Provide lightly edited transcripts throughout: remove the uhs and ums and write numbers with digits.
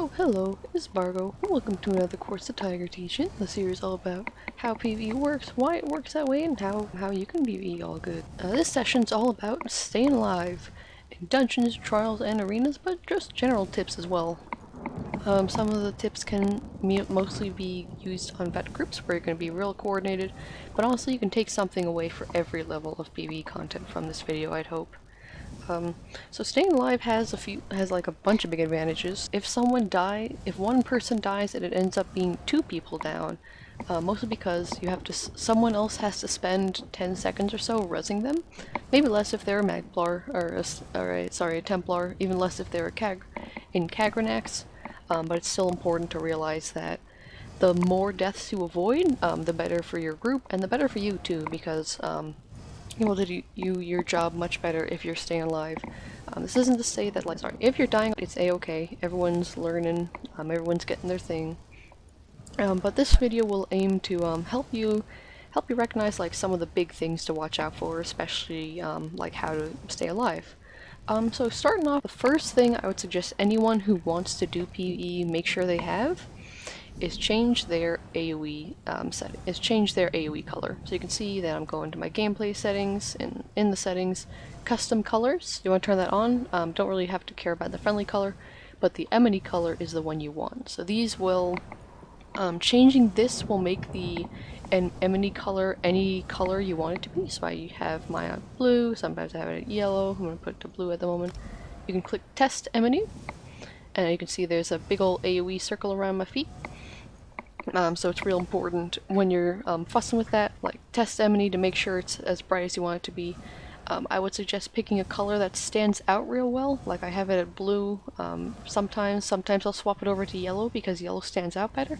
Oh, hello, it's Bargo. Welcome to another course of Tigertown, the series all about how PvE works, why it works that way, and how you can PvE all good. This session's all about staying alive in dungeons, trials, and arenas, but just general tips as well. Some of the tips can mostly be used on vet groups where you're going to be real coordinated, but also you can take something away for every level of PvE content from this video, I'd hope. So staying alive has like a bunch of big advantages. If one person dies and it ends up being two people down, mostly because someone else has to spend 10 seconds or so rezzing them. Maybe less if they're a Magplar, a Templar, even less if they're in Kagranax, but it's still important to realize that the more deaths you avoid, the better for your group, and the better for you too, because you will do your job much better if you're staying alive. This isn't to say that, if you're dying, it's a-okay. Everyone's learning, everyone's getting their thing. But this video will aim to help you recognize some of the big things to watch out for, especially how to stay alive. So starting off, the first thing I would suggest anyone who wants to do PvE make sure they have is change their AoE change their AoE color. So you can see that I'm going to my gameplay settings, and in the settings, custom colors. You want to turn that on. Don't really have to care about the friendly color, but the enemy color is the one you want. So these will changing this will make the enemy color any color you want it to be. So I have mine on blue. Sometimes I have it at yellow. I'm going to put it to blue at the moment. You can click test enemy, and you can see there's a big old AoE circle around my feet. So it's real important when you're fussing with that, test enemy to make sure it's as bright as you want it to be. I would suggest picking a color that stands out real well, like I have it at blue. Sometimes I'll swap it over to yellow because yellow stands out better.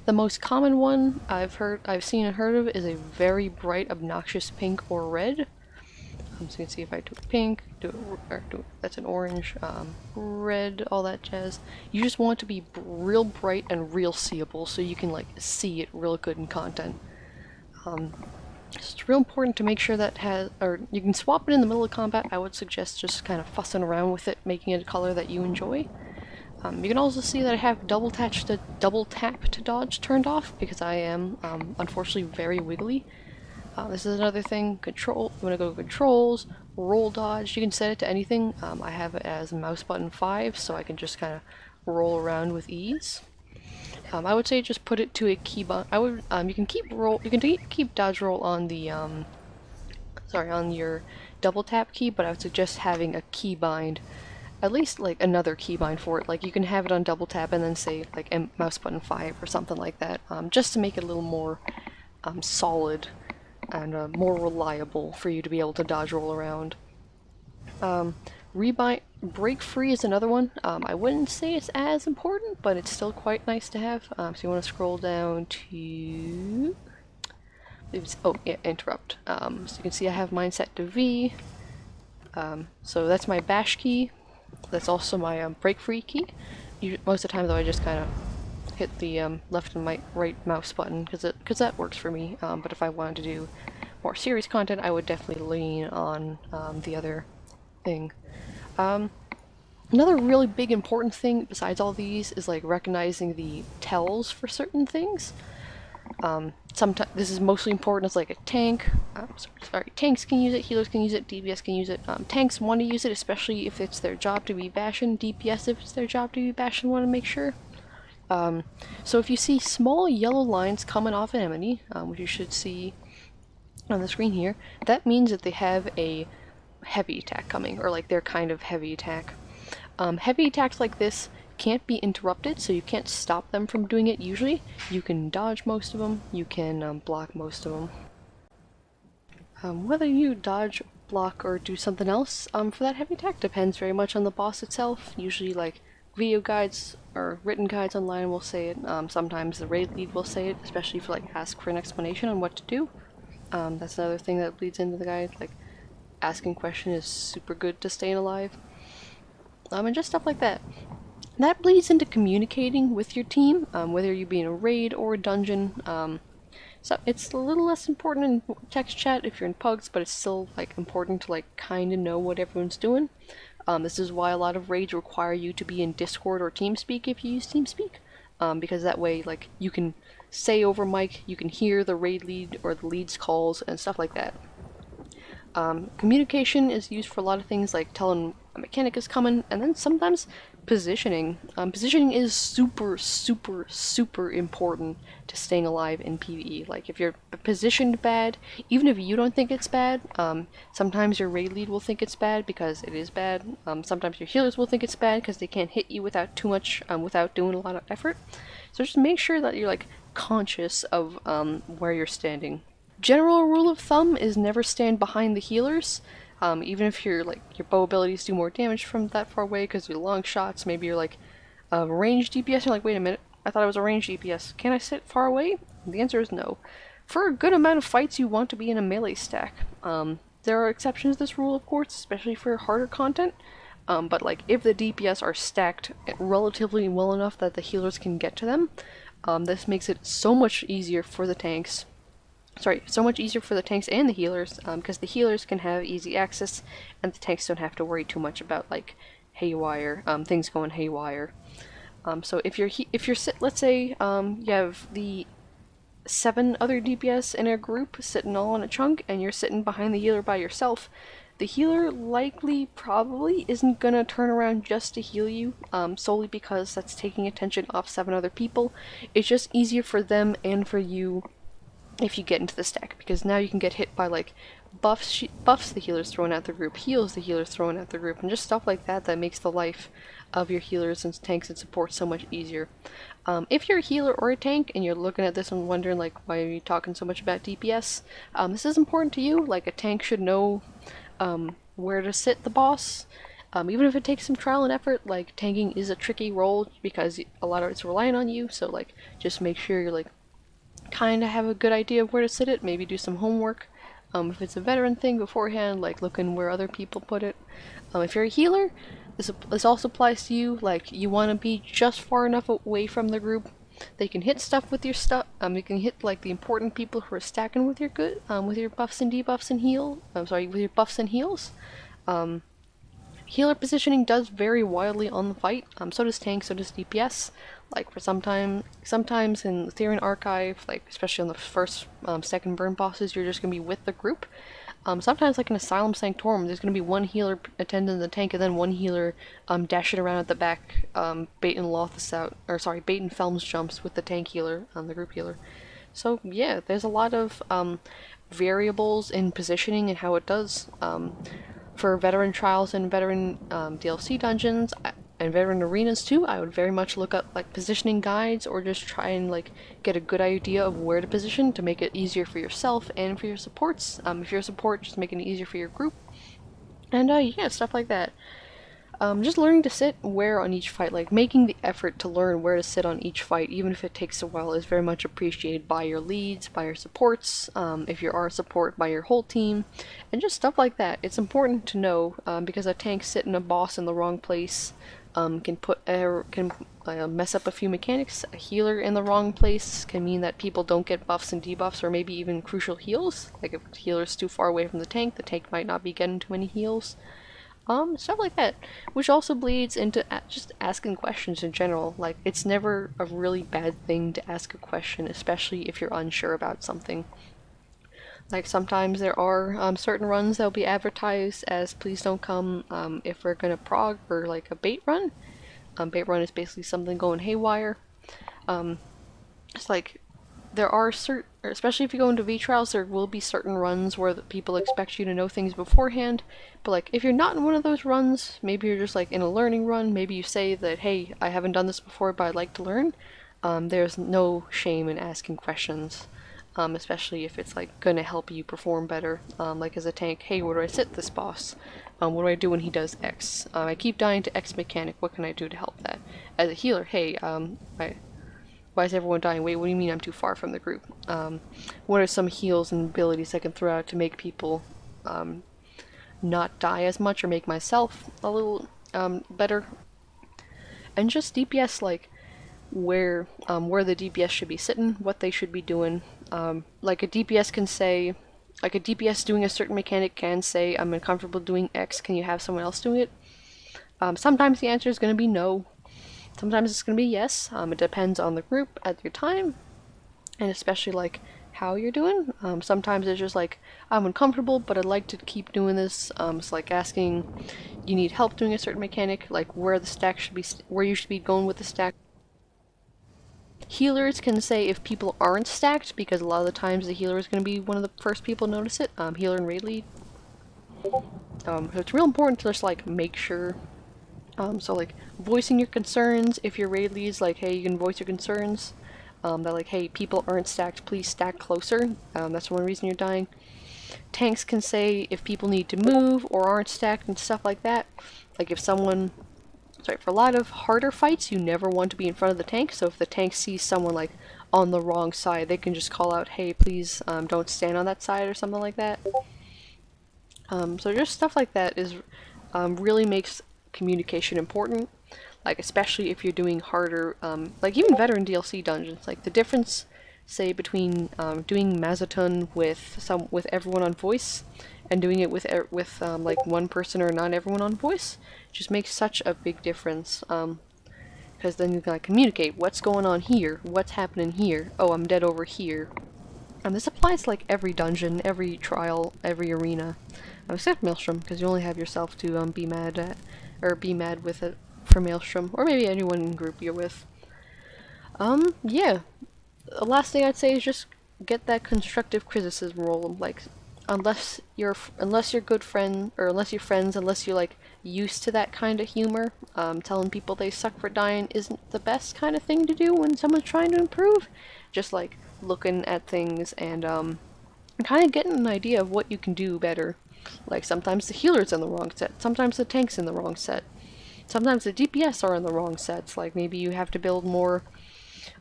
The most common one I've seen and heard of is a very bright, obnoxious pink or red. So you can see if I do pink, that's an orange, red, all that jazz. You just want it to be real bright and real seeable so you can see it real good in content. It's real important to make sure that you can swap it in the middle of combat. I would suggest just kind of fussing around with it, making it a color that you enjoy. You can also see that I have double tap to dodge turned off because I am unfortunately very wiggly. This is another thing. Control. You want to go to controls, roll dodge. You can set it to anything. I have it as mouse button 5, so I can just kind of roll around with ease. I would say just put it to a keybind. You can keep dodge roll on the on your double tap key, but I would suggest having a keybind, at least another keybind for it. You can have it on double tap and then say mouse button 5 or something like that, just to make it a little more solid and more reliable for you to be able to dodge roll around. Break free is another one. I wouldn't say it's as important, but it's still quite nice to have. So you want to scroll down to interrupt. So you can see I have mine set to V. So that's my bash key. That's also my break free key. Most of the time though I just kind of hit the left and right mouse button because that works for me. But if I wanted to do more serious content, I would definitely lean on the other thing. Another really big important thing besides all these is recognizing the tells for certain things. Sometimes this is mostly important as a tank. Tanks can use it, healers can use it, DPS can use it. Tanks want to use it, especially if it's their job to be bashing. DPS, if it's their job to be bashing, want to make sure. So if you see small yellow lines coming off an enemy, which you should see on the screen here, that means that they have a heavy attack coming, or their kind of heavy attack. Heavy attacks like this can't be interrupted, so you can't stop them from doing it usually. You can dodge most of them, you can block most of them. Whether you dodge, block, or do something else for that heavy attack depends very much on the boss itself. Usually video guides or written guides online will say it. Sometimes the raid lead will say it, especially if ask for an explanation on what to do. That's another thing that bleeds into the guide. Asking question is super good to staying alive. And just stuff like that. That bleeds into communicating with your team, whether you be in a raid or a dungeon. So it's a little less important in text chat if you're in pugs, but it's still important to kind of know what everyone's doing. This is why a lot of raids require you to be in Discord or TeamSpeak if you use TeamSpeak, because that way, like, you can say over mic, you can hear the raid lead or the lead's calls and stuff like that. Communication is used for a lot of things, like telling a mechanic is coming, and then sometimes positioning. Positioning is super, super, super important to staying alive in PvE. Like, if you're positioned bad, even if you don't think it's bad, sometimes your raid lead will think it's bad because it is bad. Sometimes your healers will think it's bad because they can't hit you without too much, without doing a lot of effort. So just make sure that you're, like, conscious of where you're standing. General rule of thumb is never stand behind the healers. Even if your bow abilities do more damage from that far away because you're long shots, maybe you're like a ranged DPS, you're like, wait a minute, I thought I was a ranged DPS. Can I sit far away? And the answer is no. For a good amount of fights, you want to be in a melee stack. There are exceptions to this rule, of course, especially for harder content. But like, if the DPS are stacked relatively well enough that the healers can get to them, this makes it so much easier for the tanks. So much easier for the tanks and the healers, because the healers can have easy access, and the tanks don't have to worry too much about, like, haywire, things going haywire. So if you're let's say you have the 7 other DPS in a group sitting all in a chunk, and you're sitting behind the healer by yourself, the healer probably isn't gonna turn around just to heal you, solely because that's taking attention off 7 other people. It's just easier for them and for you if you get into the stack, because now you can get hit by, like, buffs the healers throwing at the group, heals the healers throwing at the group, and just stuff like that that makes the life of your healers and tanks and support so much easier. If you're a healer or a tank and you're looking at this and wondering, like, why are you talking so much about DPS, this is important to you. Like, a tank should know where to sit the boss. Even if it takes some trial and effort, like, tanking is a tricky role because a lot of it's relying on you, so, like, just make sure you're, like, kind of have a good idea of where to sit it, maybe do some homework. If it's a veteran thing beforehand, like looking where other people put it. If you're a healer, this also applies to you. Like, you want to be just far enough away from the group that you can hit stuff with your stuff. You can hit, like, the important people who are stacking with your with your buffs and debuffs and with your buffs and heals. Healer positioning does vary wildly on the fight. So does tank, so does DPS. Like, for sometimes in Theron Archive, like, especially on the first, second burn bosses, you're just gonna be with the group. Sometimes, like in Asylum Sanctorum, there's gonna be one healer attending the tank and then one healer dashing around at the back, baiting Felms jumps with the tank healer, the group healer. So yeah, there's a lot of variables in positioning and how it does. For veteran trials and veteran DLC dungeons and veteran arenas too, I would very much look up, like, positioning guides, or just try and, like, get a good idea of where to position to make it easier for yourself and for your supports. If you're a support, just making it easier for your group. And yeah, stuff like that. Just learning to sit where on each fight, like, making the effort to learn where to sit on each fight, even if it takes a while, is very much appreciated by your leads, by your supports, if you are a support, by your whole team, and just stuff like that. It's important to know, because a tank sitting a boss in the wrong place can mess up a few mechanics. A healer in the wrong place can mean that people don't get buffs and debuffs, or maybe even crucial heals. Like, if the healer's too far away from the tank might not be getting too many heals. Stuff like that, which also bleeds into just asking questions in general. Like, it's never a really bad thing to ask a question, especially if you're unsure about something. Like, sometimes there are certain runs that'll be advertised as please don't come if we're gonna prog, or like a bait run. Bait run is basically something going haywire. It's like, there are especially if you go into V-Trials, there will be certain runs where the people expect you to know things beforehand, but, like, if you're not in one of those runs, maybe you're just, like, in a learning run, maybe you say that, hey, I haven't done this before, but I'd like to learn, there's no shame in asking questions, especially if it's, like, gonna help you perform better. Like, as a tank, hey, where do I sit this boss? What do I do when he does X? I keep dying to X mechanic, what can I do to help that? As a healer, hey, why is everyone dying? Wait, what do you mean I'm too far from the group? What are some heals and abilities I can throw out to make people not die as much, or make myself a little better? And just DPS, like, where the DPS should be sitting, what they should be doing. Like, a DPS can say, like, a DPS doing a certain mechanic can say, I'm uncomfortable doing X, can you have someone else doing it? Sometimes the answer is going to be no. Sometimes it's going to be yes. It depends on the group at your time, and especially like how you're doing. Sometimes it's just like, I'm uncomfortable, but I'd like to keep doing this. It's like asking, you need help doing a certain mechanic, like where the stack should be, where you should be going with the stack. Healers can say if people aren't stacked, because a lot of the times the healer is going to be one of the first people to notice it. Healer and raid lead. So it's real important to just like make sure. So like voicing your concerns. If your raid leads like, hey, you can voice your concerns. That like, hey, people aren't stacked, please stack closer. That's one reason you're dying. Tanks can say if people need to move or aren't stacked and stuff like that. Like if someone, sorry, for a lot of harder fights, you never want to be in front of the tank. So if the tank sees someone like on the wrong side, they can just call out, hey, please don't stand on that side or something like that. So just stuff like that is really makes communication important. Like especially if you're doing harder, like even veteran DLC dungeons. Like the difference, say, between doing Mazatun with everyone on voice and doing it with like one person or not everyone on voice, just makes such a big difference. Because then you can like communicate what's going on here, what's happening here. Oh, I'm dead over here. And this applies to like every dungeon, every trial, every arena, except Maelstrom, because you only have yourself to be mad at, or be mad with it for Maelstrom, or maybe anyone in group you're with. Yeah. The last thing I'd say is just get that constructive criticism roll. Like, unless you're good friend, or unless you're friends, unless you're like used to that kind of humor, telling people they suck for dying isn't the best kind of thing to do when someone's trying to improve. Just like looking at things and kind of getting an idea of what you can do better. Like sometimes the healer's in the wrong set, sometimes the tank's in the wrong set, sometimes the DPS are in the wrong sets. Like maybe you have to build more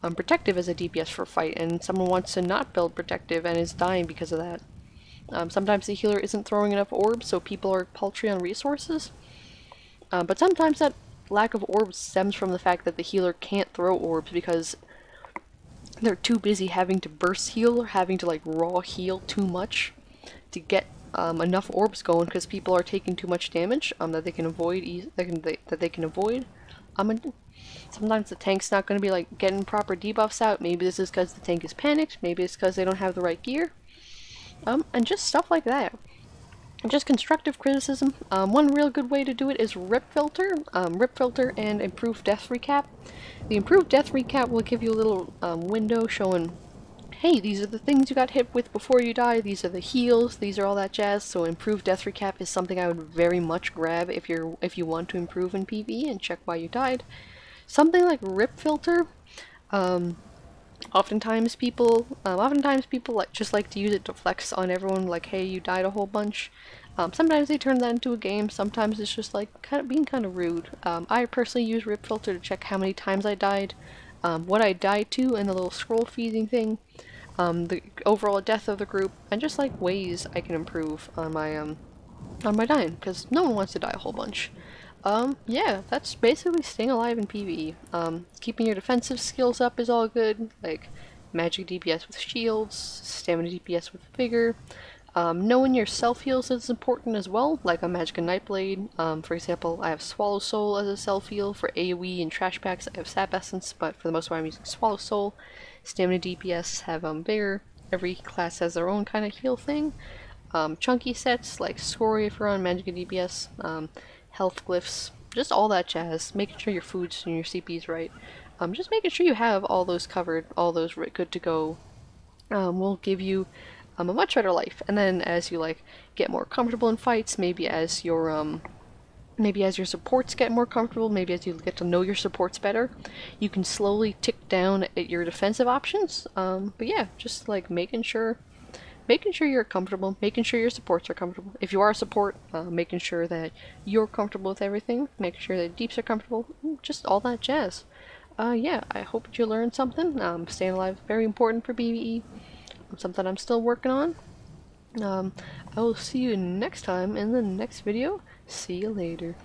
protective as a DPS for a fight, and someone wants to not build protective and is dying because of that. Sometimes the healer isn't throwing enough orbs, so people are paltry on resources. But sometimes that lack of orbs stems from the fact that the healer can't throw orbs because they're too busy having to burst heal or having to like raw heal too much to get enough orbs going, because people are taking too much damage that they can avoid. Sometimes the tank's not going to be like getting proper debuffs out. Maybe this is because the tank is panicked. Maybe it's because they don't have the right gear. And just stuff like that. Just constructive criticism. One real good way to do it is rip filter. Rip filter and improved death recap. The improved death recap will give you a little window showing, hey, these are the things you got hit with before you die, these are the heals, these are all that jazz. So improved death recap is something I would very much grab if you want to improve in PvE and check why you died. Something like rip filter, oftentimes people just like to use it to flex on everyone, like, hey, you died a whole bunch. Sometimes they turn that into a game, sometimes it's just like being kind of rude. I personally use rip filter to check how many times I died, what I died to, and the little scroll feeding thing, the overall death of the group, and just like ways I can improve on my dying, because no one wants to die a whole bunch. Yeah, that's basically staying alive in PvE. Keeping your defensive skills up is all good, like magic DPS with shields, stamina DPS with vigor. Knowing your self-heals is important as well, like a Magic and Nightblade. For example, I have Swallow Soul as a self-heal. For AoE and Trash Packs, I have Sap Essence, but for the most part I'm using Swallow Soul. Stamina DPS have vigor. Every class has their own kind of heal thing. Chunky sets, like Scoria if you're on Magic and DPS. Health glyphs, just all that jazz. Making sure your food's and your CP's right. Just making sure you have all those covered, all those good to go, will give you a much better life. And then as you like get more comfortable in fights, maybe as your supports get more comfortable, maybe as you get to know your supports better, you can slowly tick down at your defensive options. But yeah, just like making sure you're comfortable, making sure your supports are comfortable. If you are a support, making sure that you're comfortable with everything, making sure that deeps are comfortable, just all that jazz. Yeah, I hope that you learned something. Staying alive is very important for PvE. Something I'm still working on. I will see you next time in the next video. See you later.